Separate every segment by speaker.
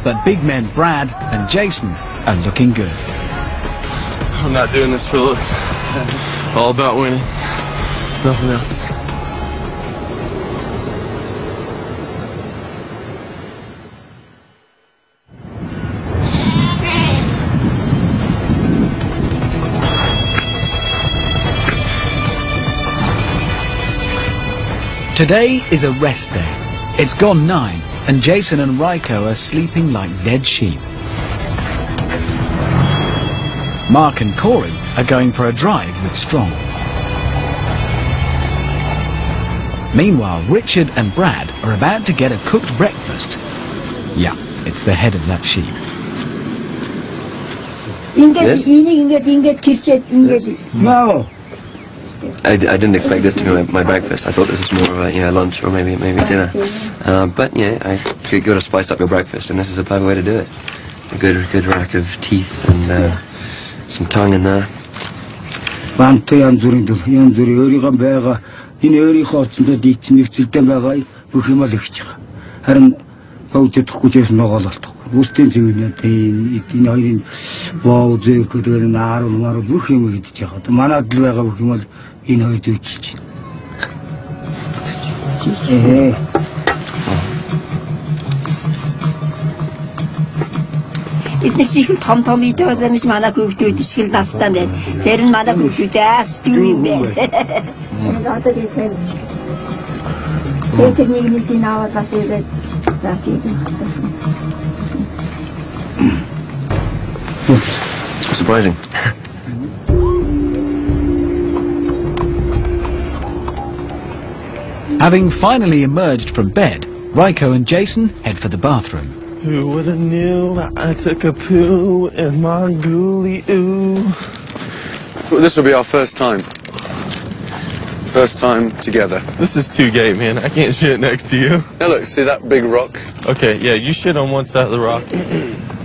Speaker 1: but big men Brad and Jason are looking good.
Speaker 2: I'm not doing this for looks. All about winning. Nothing else.
Speaker 1: Today is a rest day. It's gone 9, and Jason and Raiko are sleeping like dead sheep. Mark and Corey are going for a drive with Strong. Meanwhile, Richard and Brad are about to get a cooked breakfast. Yeah, it's the head of that sheep.
Speaker 3: Yes?
Speaker 4: No.
Speaker 3: I didn't expect this to be my breakfast. I thought this was more of a lunch or maybe dinner. But yeah, I could go to spice up your breakfast, and this is a perfect way to do it. A good rack of teeth and some tongue in there.
Speaker 5: Итнэшийг том идэж замж манай хүүхдүүд ишгэл настай байна. Зарим манай хүүхдүүдээс юу юм бэ? Одоо тэгээд тэр нэг наваад бас ирээд за тийм.
Speaker 3: Surprising.
Speaker 1: Having finally emerged from bed, Raiko and Jason head for the bathroom.
Speaker 2: Who would have knew I took a poo in Mongolia?
Speaker 6: Well, this will be our first time. First time together.
Speaker 2: This is too gay, man. I can't shit next to you.
Speaker 6: Now look, see that big rock?
Speaker 2: Okay, yeah, you shit on one side of the rock.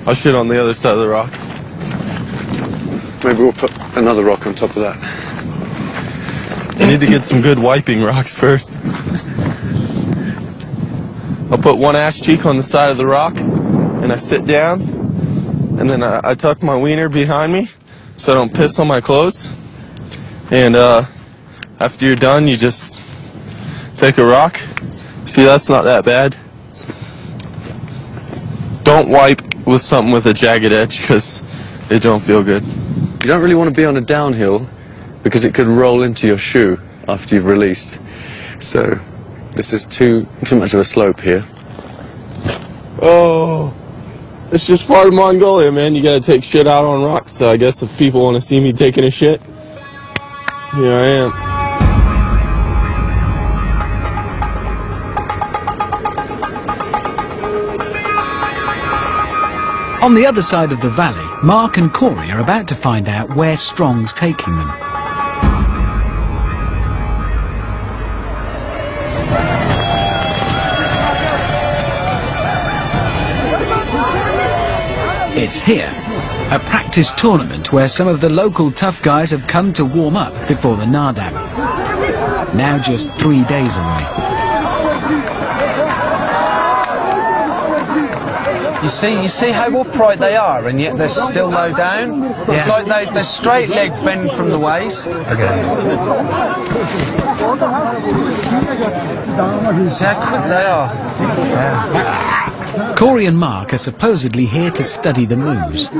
Speaker 2: I'll shit on the other side of the rock.
Speaker 6: Maybe we'll put another rock on top of that.
Speaker 2: I need to get some good wiping rocks first. I'll put one ass cheek on the side of the rock, and I sit down, and then I tuck my wiener behind me so I don't piss on my clothes. And after you're done, you just take a rock. See, that's not that bad. Don't wipe with something with a jagged edge, because it don't feel good.
Speaker 6: You don't really want to be on a downhill because it could roll into your shoe after you've released. So this is too much of a slope here.
Speaker 2: Oh, it's just part of Mongolia, man. You gotta take shit out on rocks. So I guess if people want to see me taking a shit, here I am.
Speaker 1: On the other side of the valley, Mark and Corey are about to find out where Strong's taking them. It's here, a practice tournament where some of the local tough guys have come to warm up before the Nardam. Now just 3 days away.
Speaker 7: You see how upright they are, and yet they're still low down? Yeah. It's like they're straight leg bend from the waist. Okay. See how quick they are?
Speaker 1: Yeah. Corey and Mark are supposedly here to study the moves.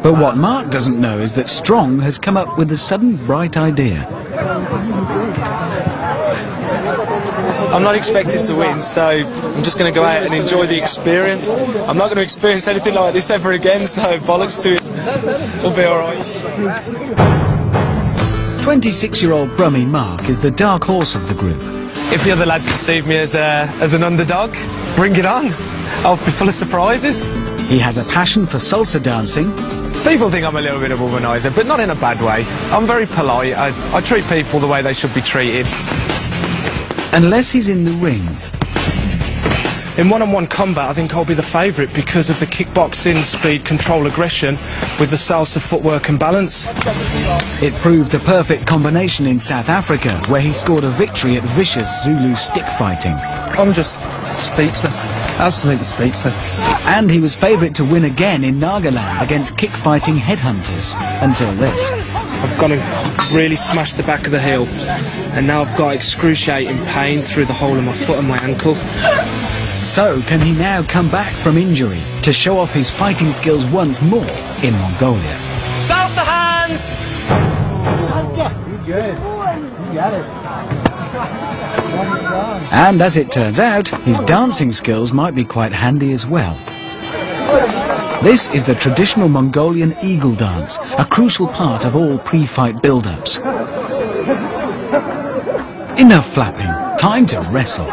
Speaker 1: But what Mark doesn't know is that Strong has come up with a sudden bright idea.
Speaker 8: I'm not expected to win, so I'm just going to go out and enjoy the experience. I'm not going to experience anything like this ever again, so bollocks to it. We'll be alright.
Speaker 1: 26-year-old Brummie Mark is the dark horse of the group.
Speaker 8: If the other lads perceive me as an underdog, bring it on. I'll be full of surprises.
Speaker 1: He has a passion for salsa dancing.
Speaker 8: People think I'm a little bit of a womanizer, but not in a bad way. I'm very polite. I treat people the way they should be treated.
Speaker 1: Unless he's in the ring.
Speaker 8: In one-on-one combat, I think I'll be the favourite because of the kickboxing, speed, control, aggression, with the salsa footwork and balance.
Speaker 1: It proved a perfect combination in South Africa, where he scored a victory at vicious Zulu stick fighting.
Speaker 8: I'm just speechless, absolutely speechless.
Speaker 1: And he was favourite to win again in Nagaland against kick-fighting headhunters, until this.
Speaker 8: I've got to really smash the back of the heel, and now I've got excruciating pain through the hole of my foot and my ankle.
Speaker 1: So, can he now come back from injury to show off his fighting skills once more in Mongolia?
Speaker 8: Salsa hands!
Speaker 1: And as it turns out, his dancing skills might be quite handy as well. This is the traditional Mongolian eagle dance, a crucial part of all pre-fight build-ups. Enough flapping, time to wrestle.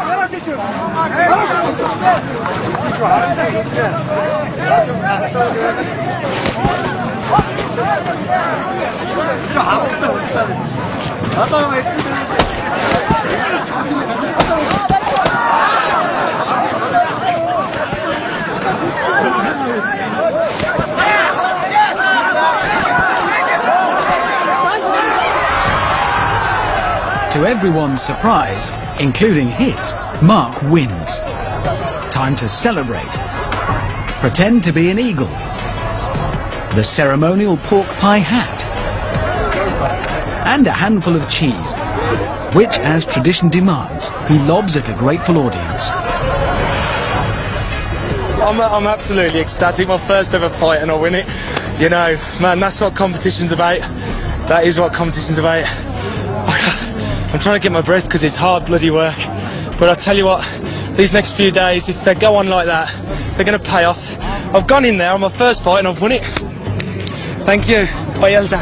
Speaker 1: To everyone's surprise, including his, Mark wins. Time to celebrate. Pretend to be an eagle. The ceremonial pork pie hat. And a handful of cheese, which, as tradition demands, he lobs at a grateful audience.
Speaker 8: I'm absolutely ecstatic. My first ever fight and I win it. You know, man, that's what competition's about. That is what competition's about. I'm trying to get my breath because it's hard bloody work. But I tell you what, these next few days, if they go on like that, they're going to pay off. I've gone in there on my first fight and I've won it. Thank you. Bayelda.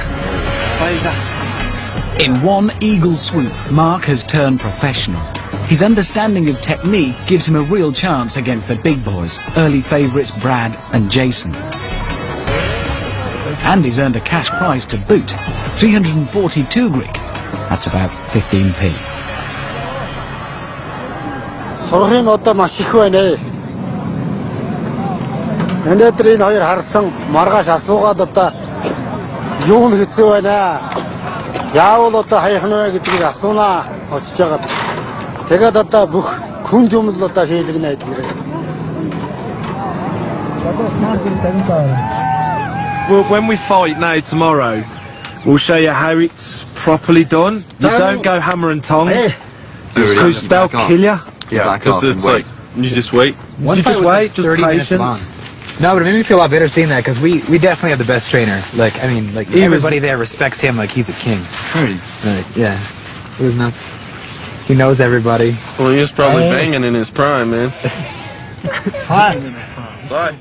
Speaker 1: In one eagle swoop, Mark has turned professional. His understanding of technique gives him a real chance against the big boys, early favourites Brad and Jason. And he's earned a cash prize to boot, 342 Greek. That's about 15p.
Speaker 4: Сурахын одоо маш их байна. Өнөөдөр энэ хоёр харсан маргааш асуугаад одоо юу нь хэцүү байна. Яавал одоо хаях нь вэ гэдгийг асуунаа очиж байгаа. Тэгээд одоо бүх хүн юм л одоо хийлгэнэ эднэрээ.
Speaker 8: Well, when we fight now tomorrow, we'll show you how it's properly done. You don't go hammer and tong because they'll kill you.
Speaker 3: Yeah,
Speaker 2: Because it's like, you just wait.
Speaker 8: You just wait, just
Speaker 9: 30 minutes long.
Speaker 8: patience.
Speaker 9: No, but it made me feel a lot better seeing that because we definitely have the best trainer. Like, I mean, like everybody there respects him like he's a king.
Speaker 3: Really?
Speaker 9: Like, yeah, it was nuts. He knows everybody.
Speaker 2: Well, he was probably banging in his prime, man. Sorry.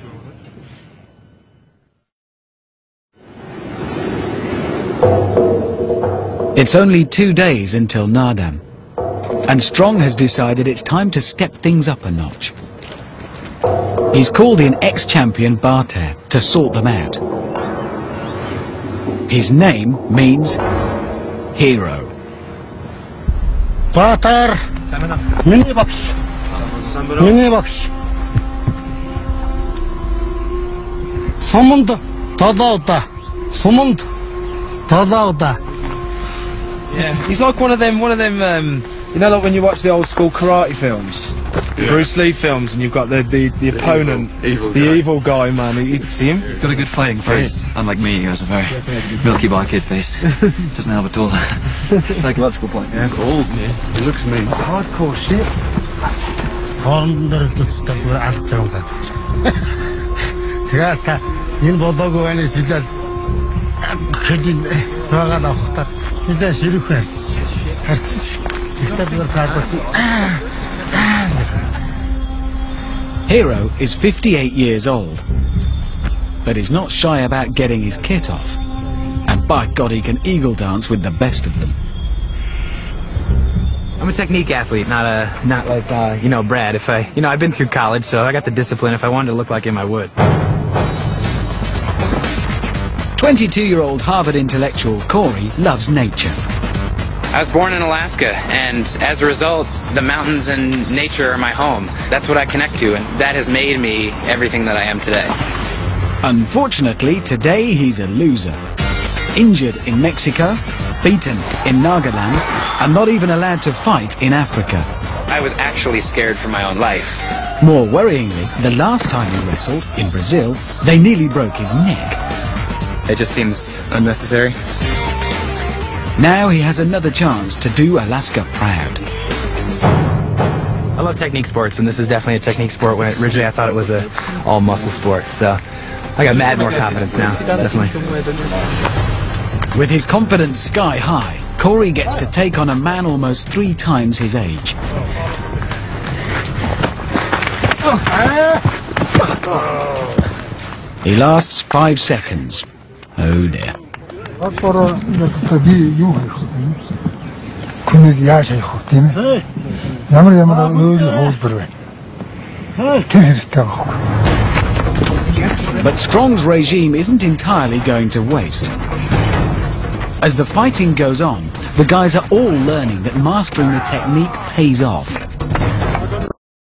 Speaker 1: It's only 2 days until Nardam, and Strong has decided it's time to step things up a notch. He's called in ex-champion Barter to sort them out. His name means hero.
Speaker 4: Barter, миний багш. Миний багш. Суманд толоуда. Суманд толоуда.
Speaker 8: Yeah, he's like one of them, you know, like when you watch the old school karate films, Bruce Lee films, and you've got the opponent, the evil guy, man. It's him.
Speaker 3: He's got a good fighting face, unlike me, who has a very milky bar kid face. Doesn't help at all. Psychological point.
Speaker 2: He's old, man. He looks mean.
Speaker 8: It's hardcore shit.
Speaker 4: Энэ болоогүй байна шидэл хэдин байгаа нөхдөд энэ ширүүх харсан ихтэй саадч.
Speaker 1: Hero is 58 years old, but he's not shy about getting his kit off. And by God, he can eagle dance with the best of them.
Speaker 9: I'm a technique athlete, not like you know, Brad. If I've been through college, so I got the discipline. If I wanted to look like him, I would.
Speaker 1: 22-year-old Harvard intellectual Corey loves nature.
Speaker 10: I was born in Alaska, and as a result, the mountains and nature are my home. That's what I connect to, and that has made me everything that I am today.
Speaker 1: Unfortunately, today he's a loser. Injured in Mexico, beaten in Nagaland, and not even allowed to fight in Africa.
Speaker 10: I was actually scared for my own life.
Speaker 1: More worryingly, the last time he wrestled, in Brazil, they nearly broke his neck.
Speaker 10: It just seems unnecessary.
Speaker 1: Now he has another chance to do Alaska proud.
Speaker 9: I love technique sports, and this is definitely a technique sport. When originally I thought it was a all muscle sport, so I got mad more confidence now, definitely.
Speaker 1: With his confidence sky high, Corey gets to take on a man almost 3 times his age. He lasts 5 seconds. Oh dear. But Strong's regime isn't entirely going to waste. As the fighting goes on, the guys are all learning that mastering the technique pays off.